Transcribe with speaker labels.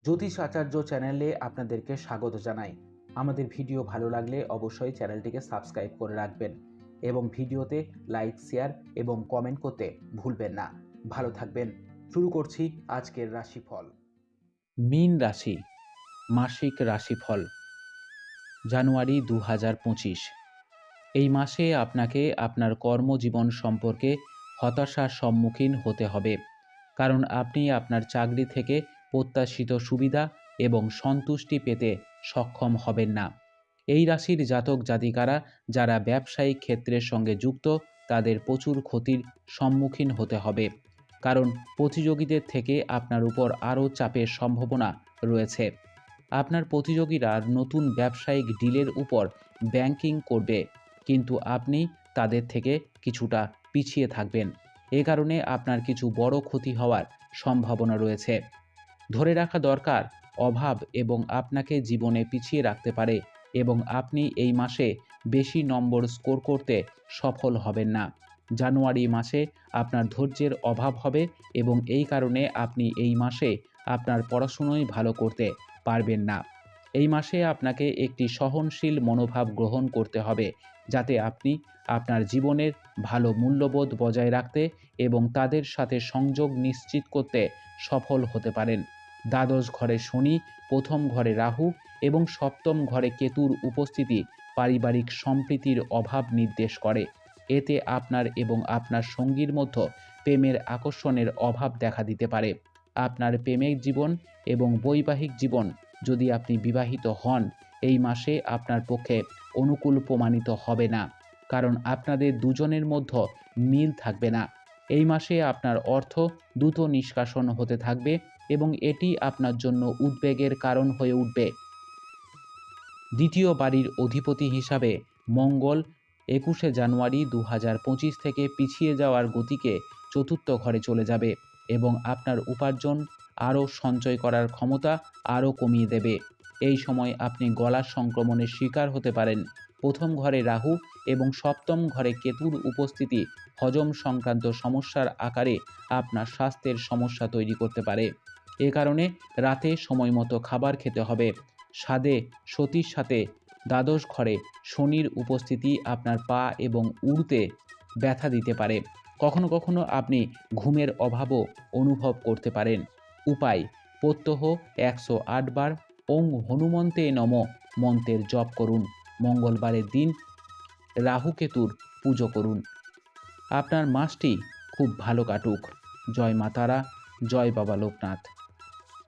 Speaker 1: জ্যোতিষ আচার্য চ্যানেলে আপনাদেরকে স্বাগত জানাই। আমাদের ভিডিও ভালো লাগলে অবশ্যই চ্যানেলটিকে সাবস্ক্রাইব করে রাখবেন এবং ভিডিওতে লাইক, শেয়ার এবং কমেন্ট করতে ভুলবেন না। ভালো থাকবেন। শুরু করছি আজকের রাশিফল। মীন রাশি মাসিক রাশিফল জানুয়ারি 2025। এই মাসে আপনাকে আপনার কর্মজীবন সম্পর্কে হতাশার সম্মুখীন হতে হবে, কারণ আপনি আপনার চাকরি থেকে প্রত্যাশিত সুবিধা এবং সন্তুষ্টি পেতে সক্ষম হবেন না। এই রাশির জাতক জাতিকারা যারা ব্যবসায়িক ক্ষেত্রের সঙ্গে যুক্ত, তাদের প্রচুর ক্ষতির সম্মুখীন হতে হবে, কারণ প্রতিযোগীদের থেকে আপনার উপর আরও চাপের সম্ভাবনা রয়েছে। আপনার প্রতিযোগীরা নতুন ব্যবসায়িক ডিলের উপর ব্যাংকিং করবে, কিন্তু আপনি তাদের থেকে কিছুটা পিছিয়ে থাকবেন। এ কারণে আপনার কিছু বড় ক্ষতি হওয়ার সম্ভাবনা রয়েছে। ধরে রাখা দরকার, অভাব এবং আপনাকে জীবনে পিছিয়ে রাখতে পারে এবং আপনি এই মাসে বেশি নম্বর স্কোর করতে সফল হবেন না। জানুয়ারি মাসে আপনার ধৈর্যের অভাব হবে এবং এই কারণে আপনি এই মাসে আপনার পড়াশুনোই ভালো করতে পারবেন না। এই মাসে আপনাকে একটি সহনশীল মনোভাব গ্রহণ করতে হবে, যাতে আপনি আপনার জীবনের ভালো মূল্যবোধ বজায় রাখতে এবং তাদের সাথে সংযোগ নিশ্চিত করতে সফল হতে পারেন। দ্বাদশ ঘরে শনি, প্রথম ঘরে রাহু এবং সপ্তম ঘরে কেতুর উপস্থিতি পারিবারিক সম্প্রীতির অভাব নির্দেশ করে। এতে আপনার এবং আপনার সঙ্গীর মধ্যে প্রেমের আকর্ষণের অভাব দেখা দিতে পারে। আপনার প্রেমিক জীবন এবং বৈবাহিক জীবন, যদি আপনি বিবাহিত হন, এই মাসে আপনার পক্ষে অনুকূল প্রমাণিত হবে না, কারণ আপনাদের দুজনের মধ্যে মিল থাকবে না। এই মাসে আপনার অর্থ দ্রুত নিষ্কাশন হতে থাকবে এবং এটি আপনার জন্য উদ্বেগের কারণ হয়ে উঠবে। দ্বিতীয় বাড়ির অধিপতি হিসাবে মঙ্গল 21শে জানুয়ারি 2025 থেকে পিছিয়ে যাওয়ার গতিকে চতুর্থ ঘরে চলে যাবে এবং আপনার উপার্জন আরও সঞ্চয় করার ক্ষমতা আরও কমিয়ে দেবে। এই সময় আপনি গলার সংক্রমণের শিকার হতে পারেন। প্রথম ঘরে রাহু এবং সপ্তম ঘরে কেতুর উপস্থিতি হজম সংক্রান্ত সমস্যার আকারে আপনার স্বাস্থ্যের সমস্যা তৈরি করতে পারে। এ কারণে রাতে সময় মতো খাবার খেতে হবে। স্বাদে সতীর সাথে দ্বাদশ ঘরে শনির উপস্থিতি আপনার পা এবং উড়ুতে ব্যথা দিতে পারে। কখনো কখনো আপনি ঘুমের অভাবও অনুভব করতে পারেন। উপায়: প্রত্যহ 108 বার ওং হনুমন্তে নম মন্ত্রের জপ করুন। মঙ্গলবারের দিন রাহুকেতুর পুজো করুন। আপনার মাসটি খুব ভালো কাটুক। জয় মা তারা, জয় বাবা লোকনাথ।